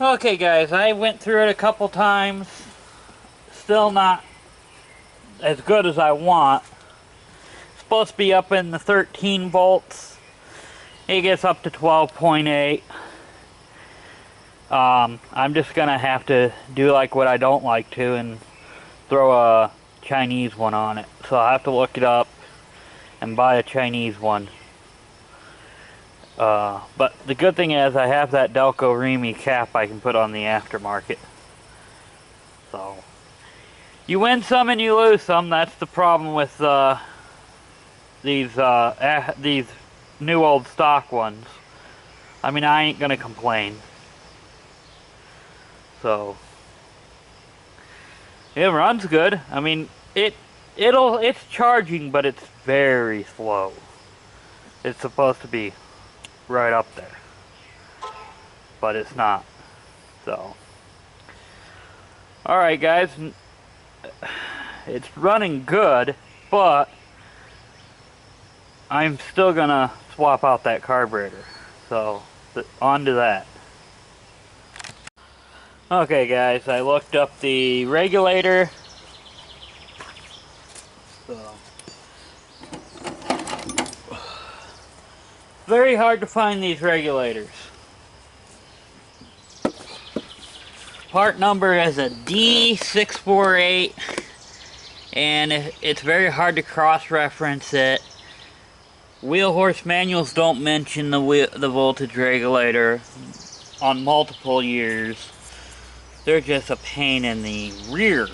Okay guys, I went through it a couple times. Still not as good as I want. It's supposed to be up in the 13 volts. It gets up to 12.8. I'm just gonna have to do like what I don't like to and throw a Chinese one on it. So I'll have to look it up and buy a Chinese one. But the good thing is I have that Delco Remy cap I can put on the aftermarket. So you win some and you lose some. That's the problem with these new old stock ones. I mean, I ain't gonna complain. So it runs good. I mean, it's charging, but it's very slow. It's supposed to be right up there, but it's not. So alright guys, it's running good, but I'm still gonna swap out that carburetor. So on to that. Okay guys, I looked up the regulator. So very hard to find these regulators. Part number is a D648, and it's very hard to cross-reference it. Wheel horse manuals don't mention the voltage regulator on multiple years. They're just a pain in the rear.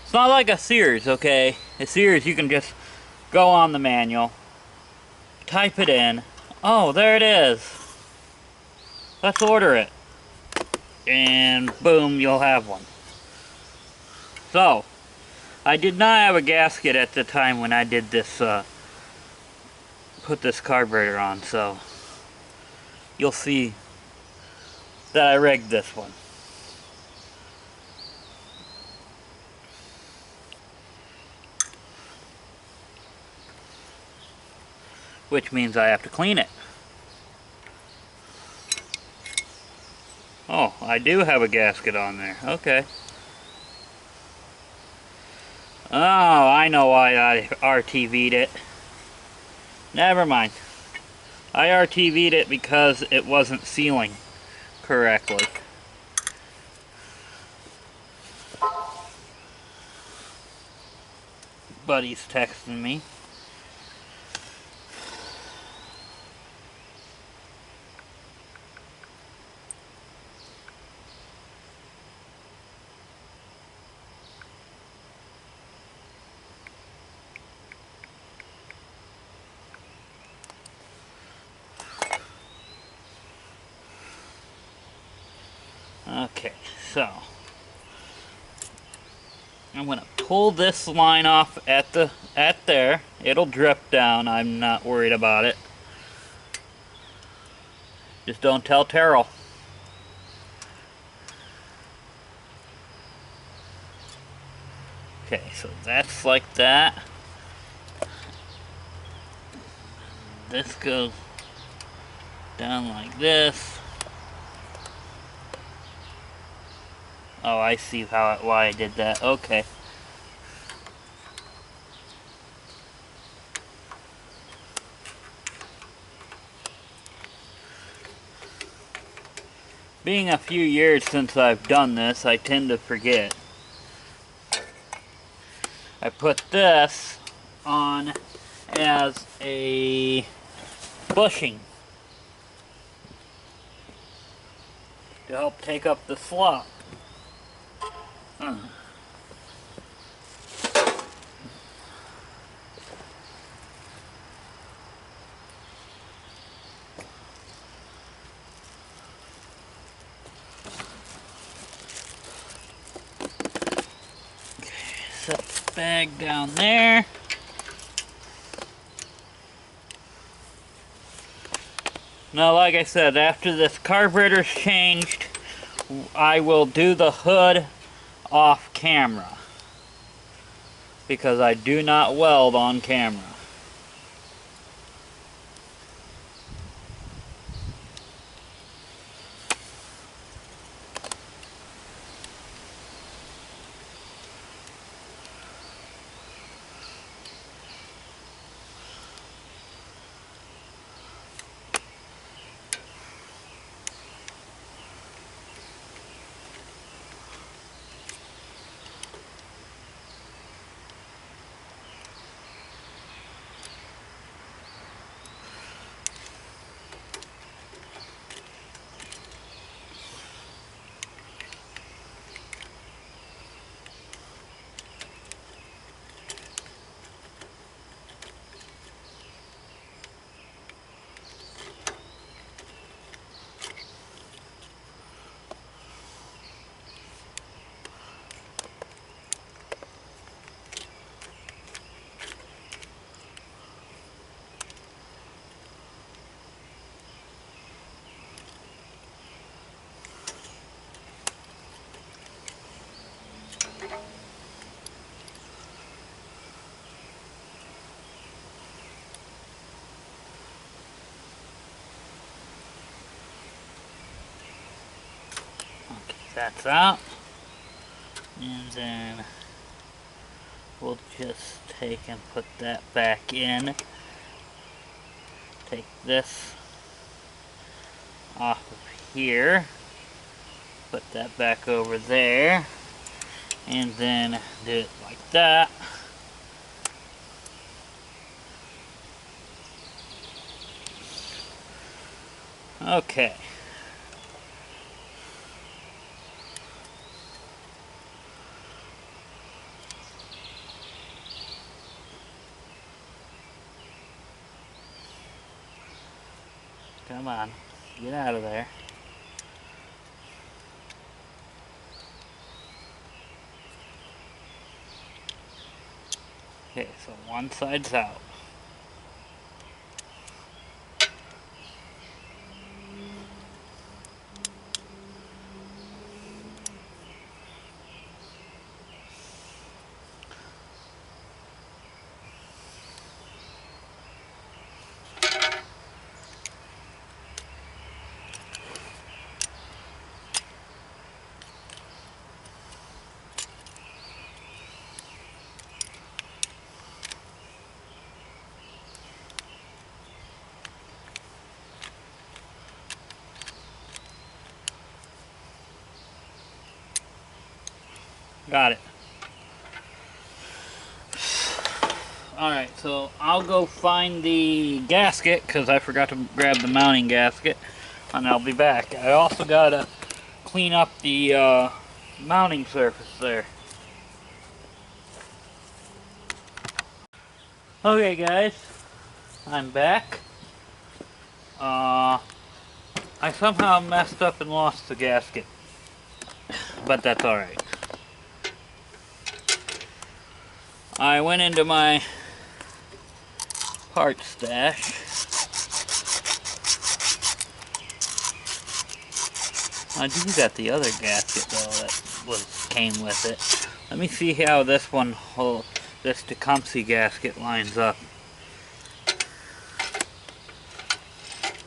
It's not like a Sears, okay? A Sears, you can just go on the manual, type it in. Oh, there it is. Let's order it. And boom, you'll have one. So, I did not have a gasket at the time when I did this, put this carburetor on, so you'll see that I rigged this one. Which means I have to clean it. Oh, I do have a gasket on there. Okay. Oh, I know why I RTV'd it. Never mind. I RTV'd it because it wasn't sealing correctly. Buddy's texting me. Okay, so I'm gonna pull this line off at there. It'll drip down. I'm not worried about it. Just don't tell Terrell. Okay, so that's like that. This goes down like this. Oh, I see why I did that. Okay. Being a few years since I've done this, I tend to forget. I put this on as a bushing to help take up the slop. Set the bag down there. Now, like I said, after this carburetor's changed, I will do the hood off camera, because I do not weld on camera. That's out. And then we'll just take and put that back in. Take this off of here. Put that back over there. And then do it like that. Okay. Come on, get out of there. Okay, so one side's out. Got it. Alright, so I'll go find the gasket because I forgot to grab the mounting gasket, and I'll be back. I also gotta clean up the mounting surface there. Okay guys, I'm back. I somehow messed up and lost the gasket, but that's alright. I went into my part stash. I do got the other gasket though that came with it. Let me see how this one this Tecumseh gasket lines up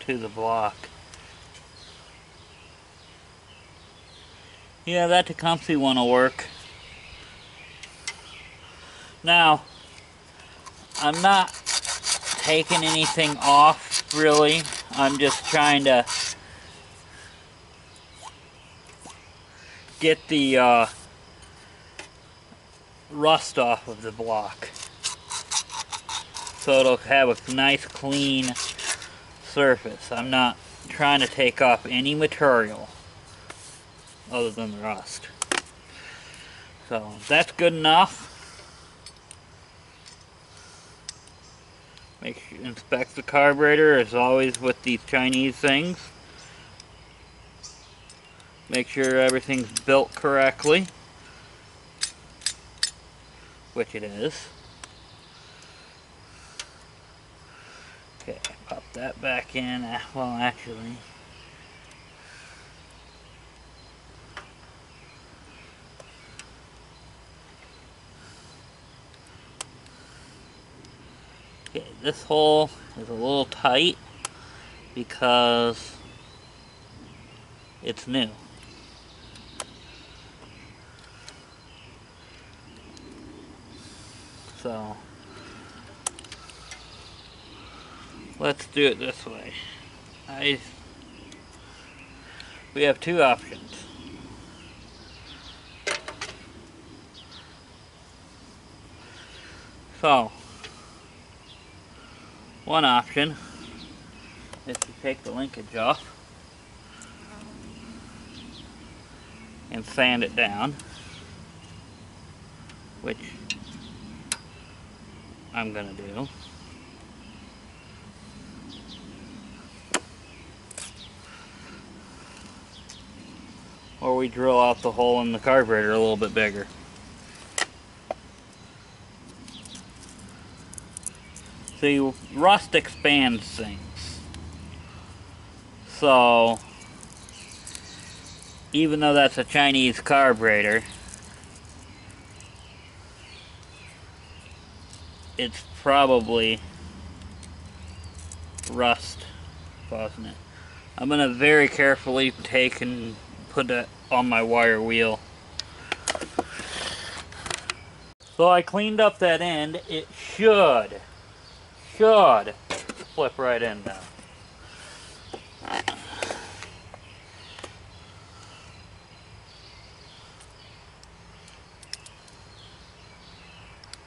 to the block. Yeah, that Tecumseh one will work. Now, I'm not taking anything off, really. I'm just trying to get the rust off of the block, so it'll have a nice, clean surface. I'm not trying to take off any material other than the rust. So, that's good enough. Inspect the carburetor as always with these Chinese things. Make sure everything's built correctly, which it is. Okay, pop that back in. Well, actually, okay, this hole is a little tight because it's new. So, let's do it this way. We have two options. So, one option is to take the linkage off and sand it down, which I'm gonna do. Or we drill out the hole in the carburetor a little bit bigger. See, rust expands things. So, even though that's a Chinese carburetor, it's probably rust causing it. I'm going to very carefully take and put on my wire wheel. So I cleaned up that end. It should flip right in now.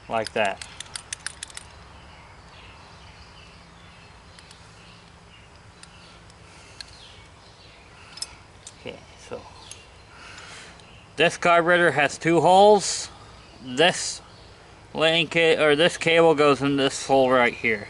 Like that. Okay, so this carburetor has 2 holes. This this cable goes in this hole right here.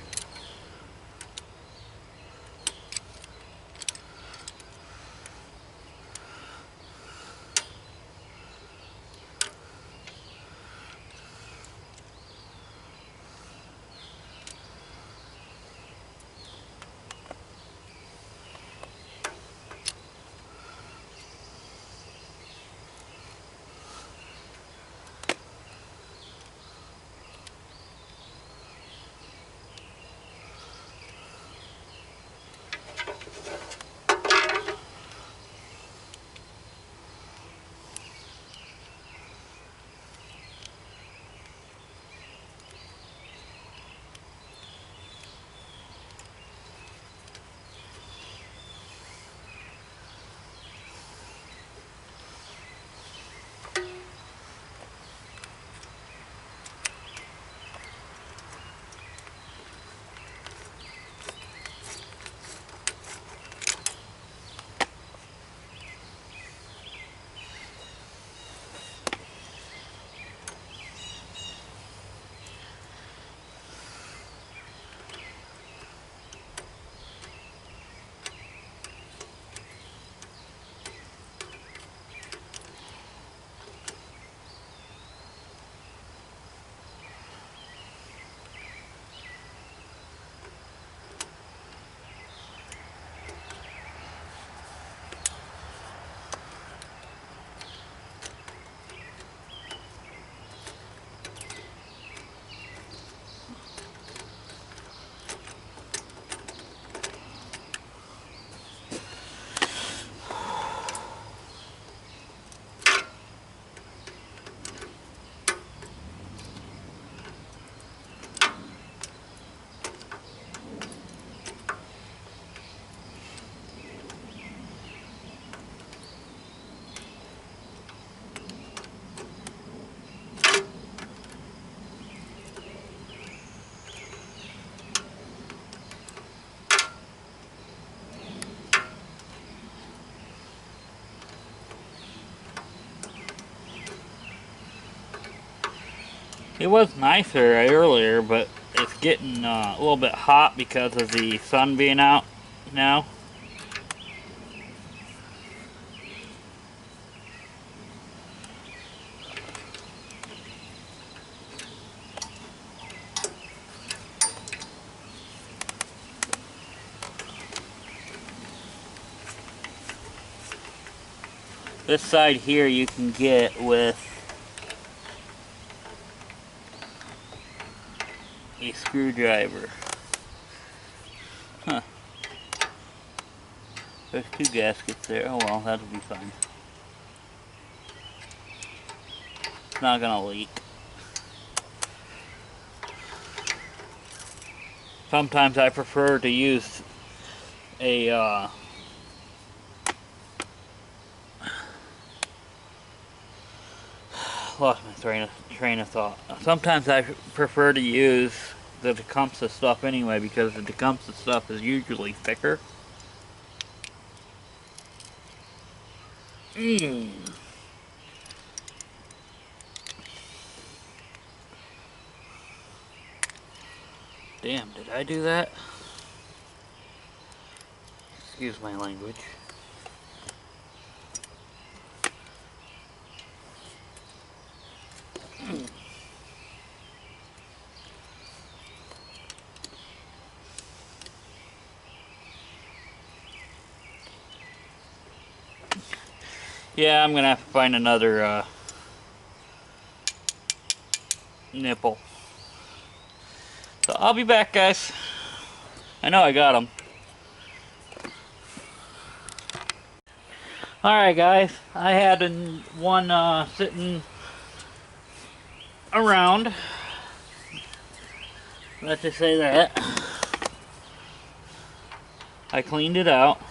It was nicer earlier, but it's getting a little bit hot because of the sun being out now. This side here you can get with a screwdriver. Huh. There's 2 gaskets there. Oh well, that'll be fine. It's not gonna leak. Sometimes I prefer to use a lost my train of thought. Sometimes I prefer to use the Tecumseh stuff anyway, because the Tecumseh stuff is usually thicker. Damn, did I do that? Excuse my language. Yeah, I'm gonna have to find another nipple. So I'll be back, guys. I know I got them. Alright guys, I had one sitting around, let's just say that. I cleaned it out.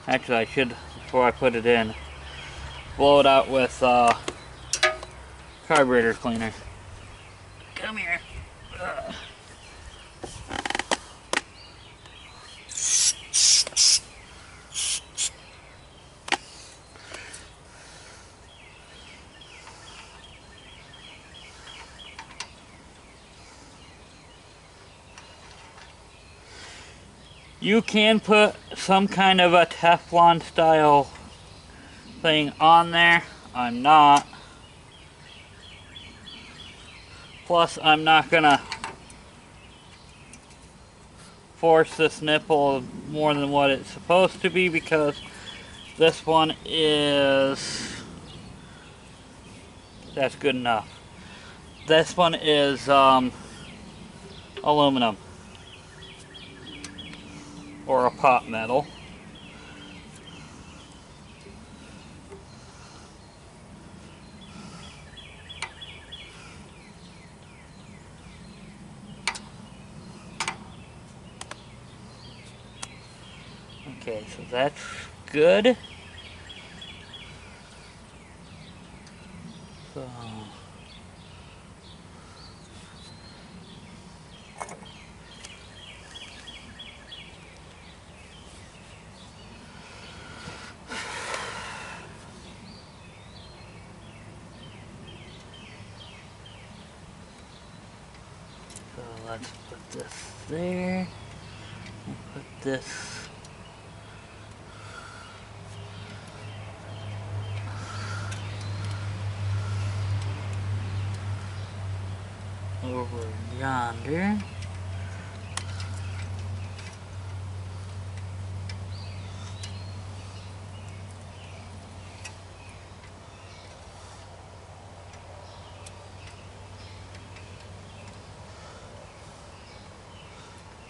Actually, I should, before I put it in, blow it out with carburetor cleaner. Come here. Ugh. You can put some kind of a Teflon style thing on there. I'm not. Plus, I'm not gonna force this nipple more than what it's supposed to be, because this one is, that's good enough. This one is aluminum or a pot metal. Okay, so that's good. So let's put this there. We'll put this over yonder.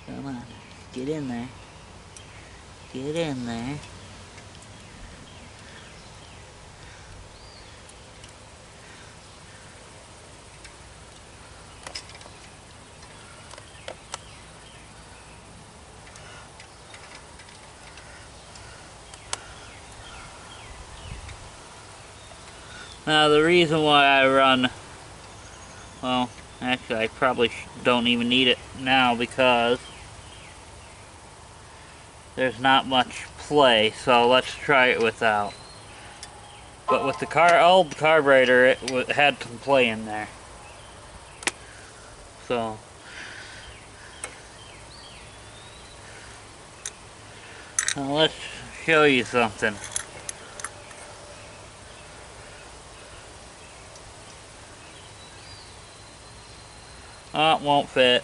Come on, get in there. Get in there. Now the reason why I run, well, actually I probably don't even need it now because there's not much play, so let's try it without. But with the old carburetor, it had some play in there. So now let's show you something. Oh, it won't fit.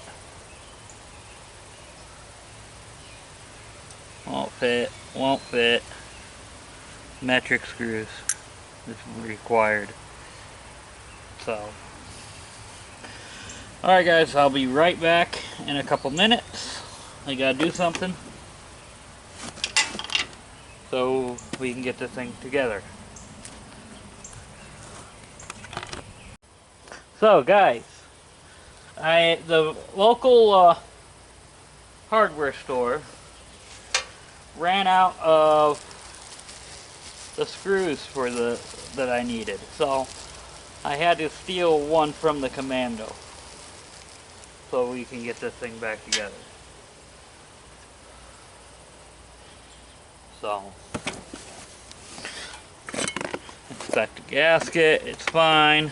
Won't fit. Won't fit. Metric screws is required. So, alright guys, I'll be right back in a couple minutes. I gotta do something so we can get this thing together. So guys, the local hardware store ran out of the screws for that I needed, so I had to steal one from the Commando so we can get this thing back together. So inspect the gasket, it's fine.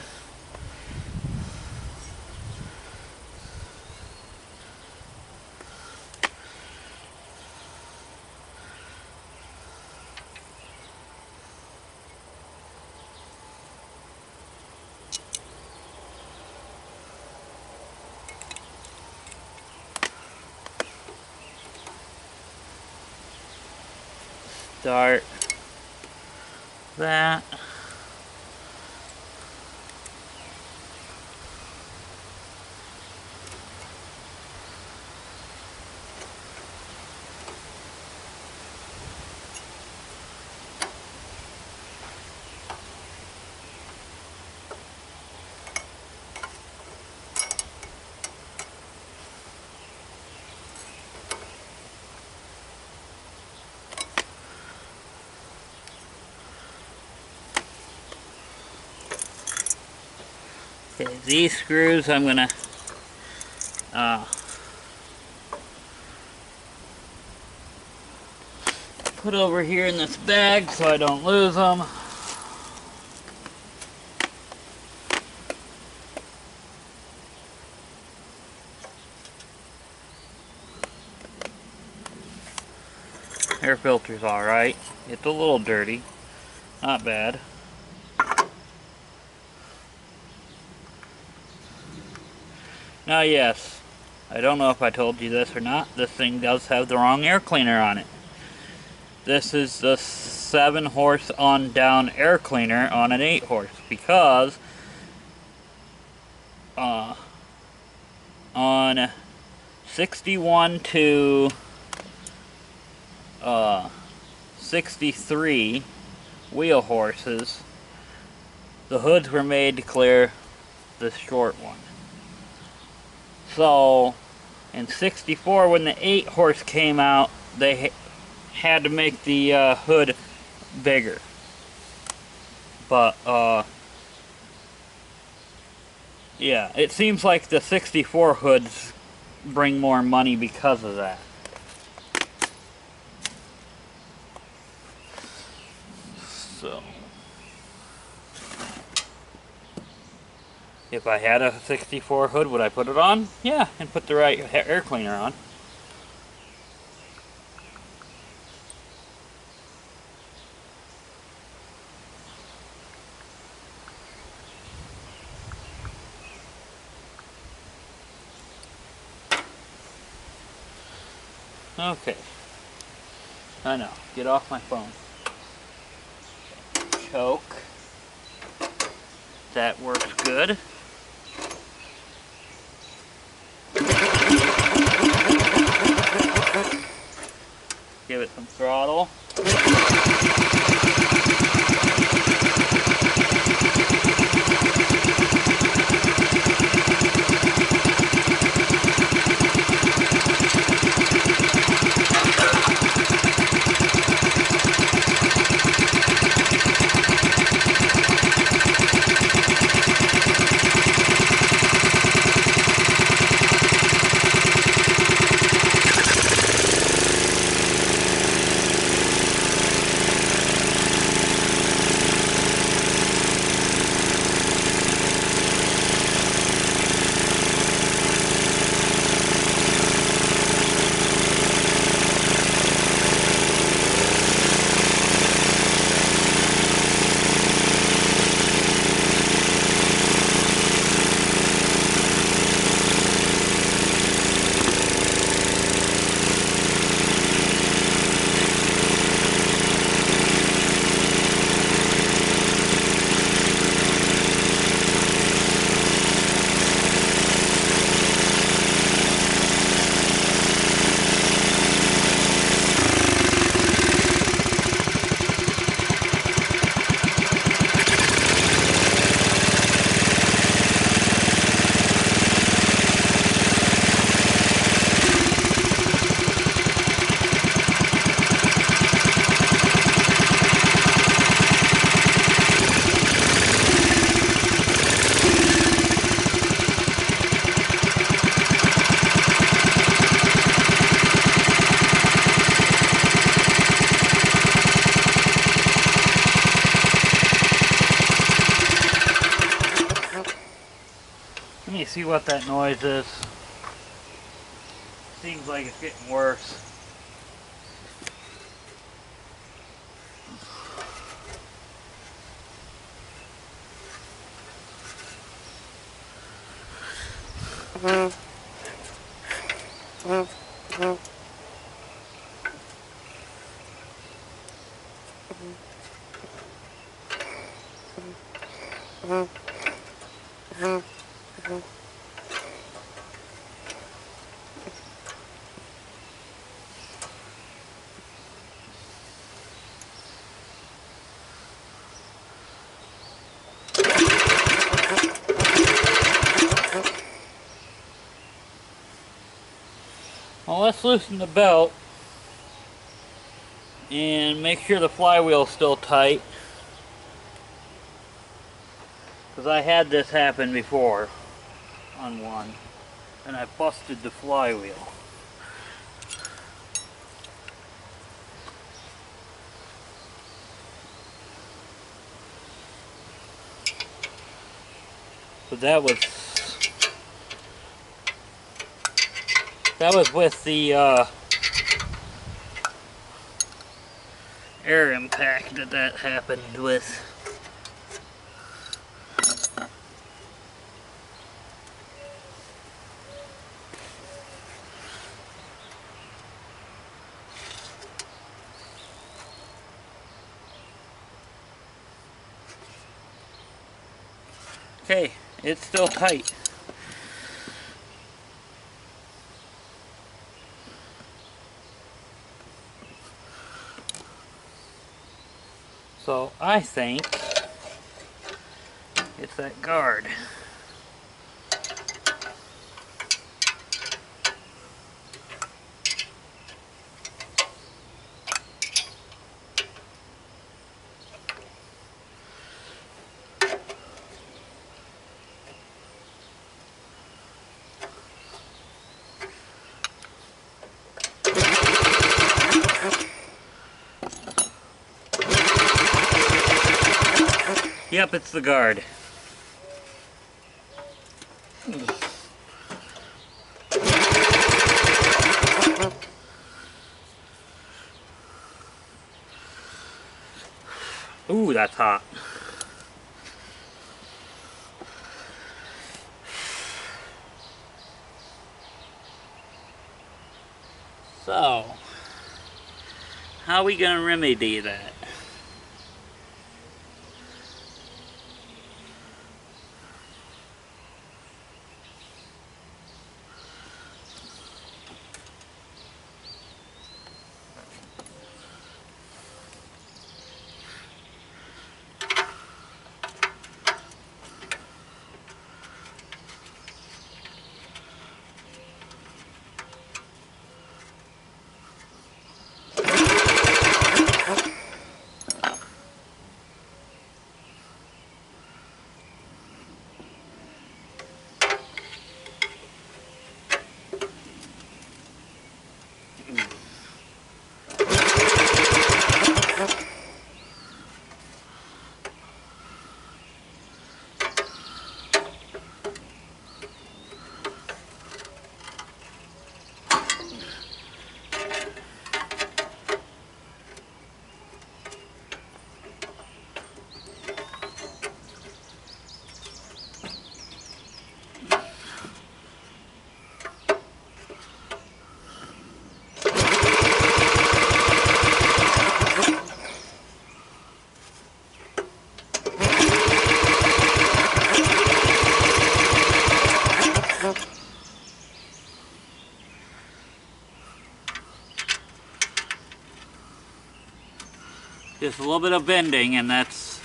Start that. Okay, these screws I'm gonna put over here in this bag so I don't lose them. Air filter's alright. It's a little dirty. Not bad. Now yes, I don't know if I told you this or not, this thing does have the wrong air cleaner on it. This is the 7 horse on down air cleaner on an 8 horse because on 61 to 63 wheel horses, the hoods were made to clear the short one. So in 64, when the 8 horse came out, they had to make the hood bigger. But yeah, it seems like the 64 hoods bring more money because of that. So if I had a 64 hood, would I put it on? Yeah, and put the right air cleaner on. Okay. I know. Get off my phone. Choke. That works good. Give it some throttle. Let me see what that noise is. Seems like it's getting worse. Well, let's loosen the belt and make sure the flywheel's still tight. Because I had this happen before on one, and I busted the flywheel. But that was with the air impact that happened with. Okay, it's still tight. So I think it's that guard. Yep, it's the guard. Ooh, that's hot. So, how are we gonna remedy that? Just a little bit of bending and that's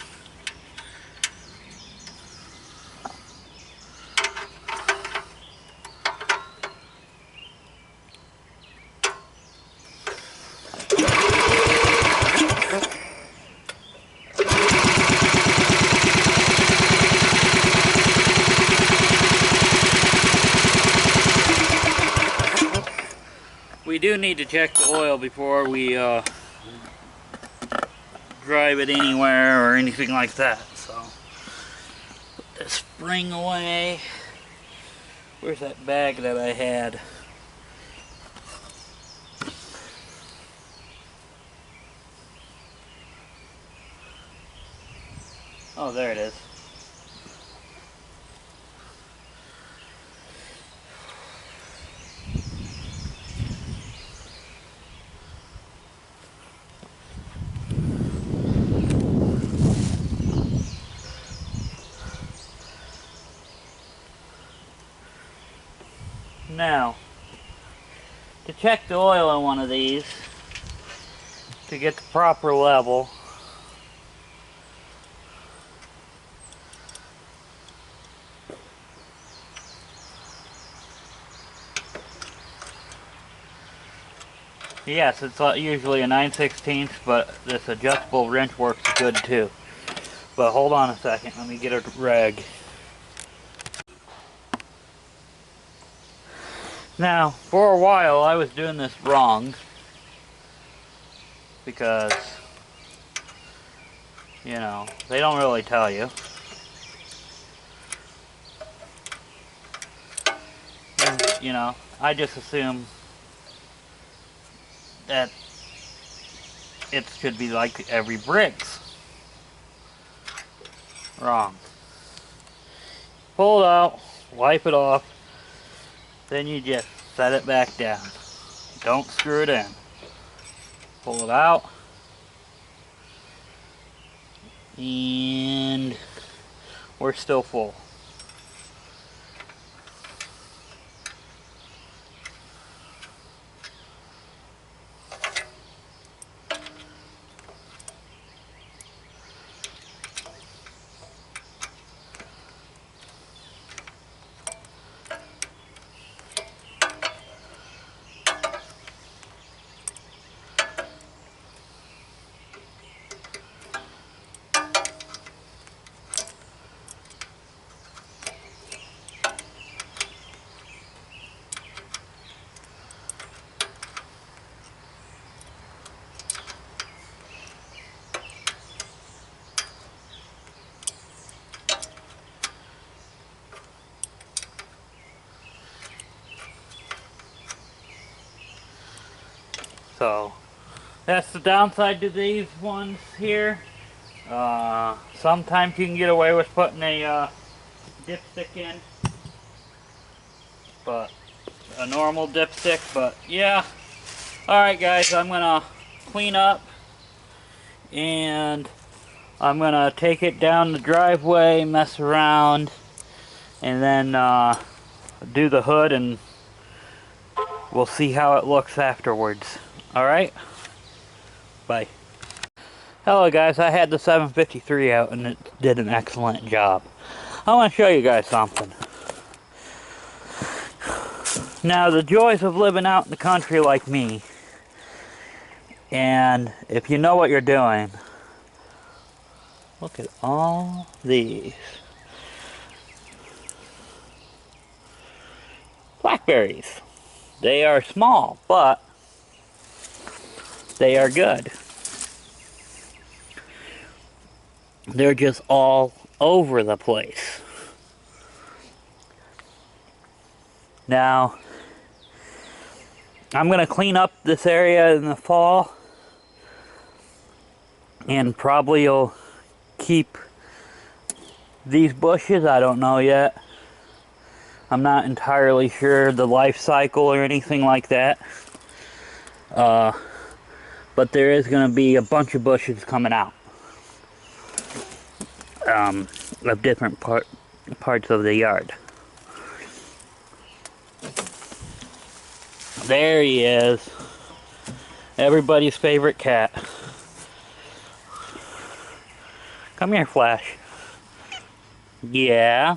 we do need to check the oil before we drive it anywhere or anything like that. So put the spring away. Where's that bag that I had? Oh, there it is. Now, to check the oil on one of these, to get the proper level, yes, it's usually a 9/16, but this adjustable wrench works good too. But hold on a second, let me get a rag. Now, for a while I was doing this wrong because, you know, they don't really tell you. And, you know, I just assume that it should be like every bricks. Wrong. Pull it out, wipe it off, then you just set it back down. Don't screw it in. Pull it out, and we're still full. So that's the downside to these ones here. Sometimes you can get away with putting a dipstick in, but a normal dipstick. But yeah, alright guys, I'm gonna clean up and I'm gonna take it down the driveway, mess around, and then do the hood, and we'll see how it looks afterwards. Alright? Bye. Hello guys, I had the 753 out and it did an excellent job. I want to show you guys something. Now, the joys of living out in the country like me, and if you know what you're doing, look at all these blackberries. They are small, but they are good. They're just all over the place. Now, I'm going to clean up this area in the fall, and probably will keep these bushes. I don't know yet. I'm not entirely sure the life cycle or anything like that. But there is going to be a bunch of bushes coming out of different parts of the yard. There he is. Everybody's favorite cat. Come here, Flash. Yeah.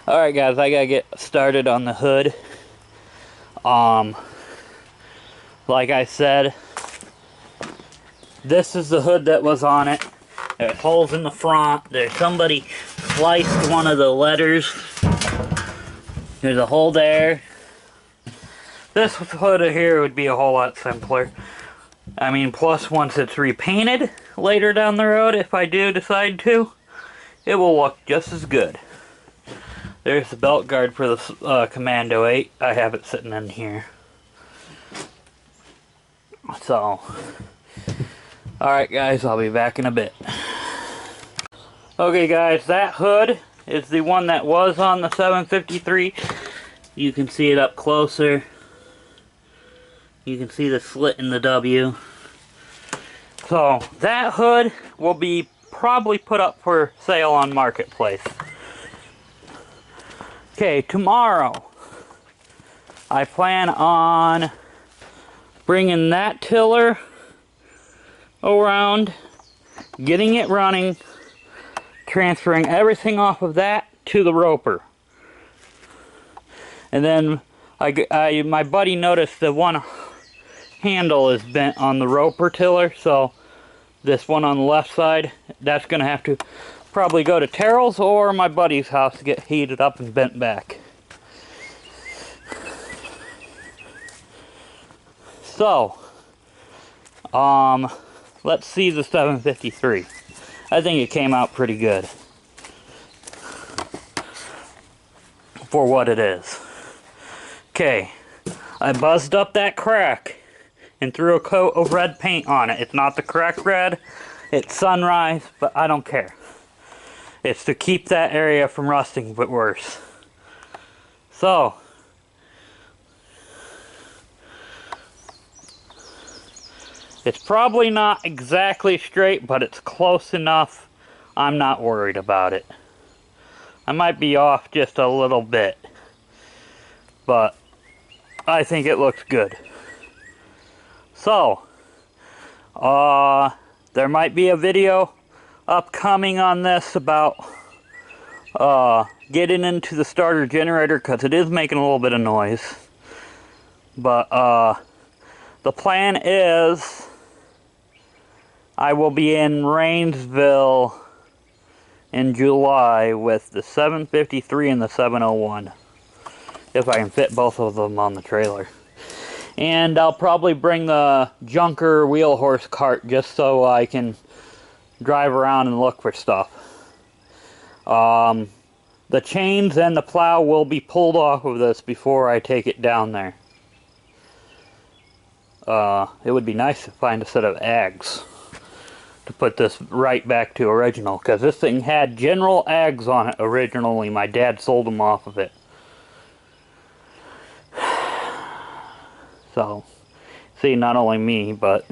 Alright guys, I gotta get started on the hood. Like I said, this is the hood that was on it. There's holes in the front. There's somebody sliced one of the letters. There's a hole there. This hood here would be a whole lot simpler. I mean, plus once it's repainted later down the road, if I do decide to, it will look just as good. There's the belt guard for the Commando 8. I have it sitting in here. So, alright guys, I'll be back in a bit. Okay guys, that hood is the one that was on the 753. You can see it up closer. You can see the slit in the W. So, that hood will be probably put up for sale on Marketplace. Okay, tomorrow I plan on bringing that tiller around, getting it running, transferring everything off of that to the roper. And then My buddy noticed the one handle is bent on the roper tiller, so this one on the left side, that's going to have to probably go to Terrell's or my buddy's house to get heated up and bent back. So, let's see the 753. I think it came out pretty good for what it is. Okay, I buzzed up that crack and threw a coat of red paint on it. It's not the correct red, it's Sunrise, but I don't care. It's to keep that area from rusting but worse. So, it's probably not exactly straight, but it's close enough. I'm not worried about it. I might be off just a little bit, but I think it looks good. So, there might be a video upcoming on this about getting into the starter generator, because it is making a little bit of noise. But the plan is I will be in Rainsville in July with the 753 and the 701, if I can fit both of them on the trailer. And I'll probably bring the Junker wheel horse cart just so I can drive around and look for stuff. The chains and the plow will be pulled off of this before I take it down there. It would be nice to find a set of ags to put this right back to original, because this thing had General Ags on it originally. My dad sold them off of it. So, see, not only me, but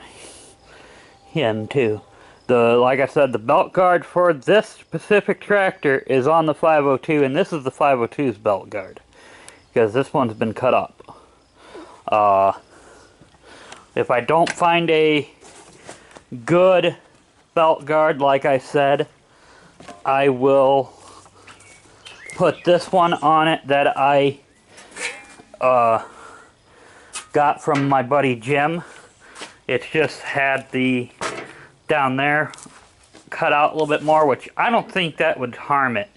him too. Like I said, the belt guard for this specific tractor is on the 502, and this is the 502's belt guard, because this one's been cut up. If I don't find a good belt guard, like I said, I will put this one on it that I got from my buddy Jim. It's just had the down there cut out a little bit more, which I don't think that would harm it.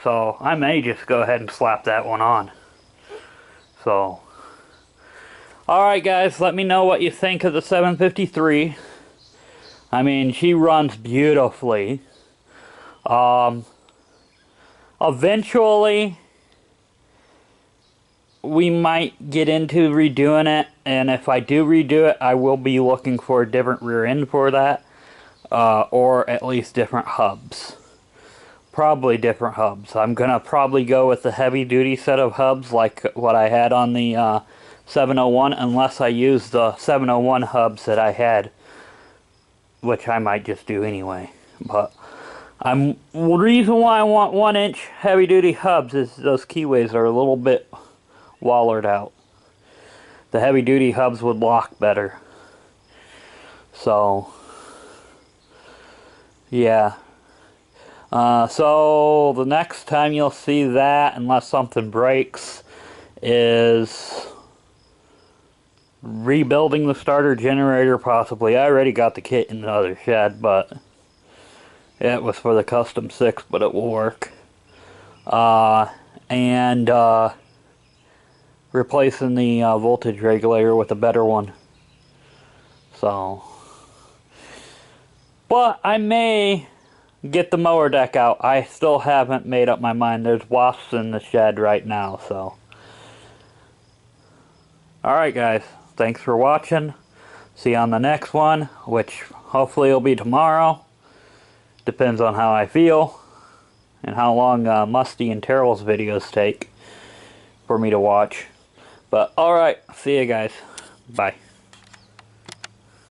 So I may just go ahead and slap that one on. So, alright guys, let me know what you think of the 753. I mean, she runs beautifully. Eventually we might get into redoing it, and if I do redo it, I will be looking for a different rear end for that, or at least different hubs. Probably different hubs. I'm gonna probably go with the heavy duty set of hubs like what I had on the 701, unless I use the 701 hubs that I had, which I might just do anyway. But the reason why I want 1-inch heavy duty hubs is those keyways are a little bit wallered out. The heavy duty hubs would lock better. So yeah. So the next time you'll see that, unless something breaks, is rebuilding the starter generator possibly. I already got the kit in the other shed, but it was for the Custom 6, but it will work. And replacing the voltage regulator with a better one. So, but I may get the mower deck out. I still haven't made up my mind. There's wasps in the shed right now, so. Alright guys, thanks for watching. See you on the next one, which hopefully will be tomorrow. Depends on how I feel and how long Musty and Terrell's videos take for me to watch. But alright, see you guys. Bye.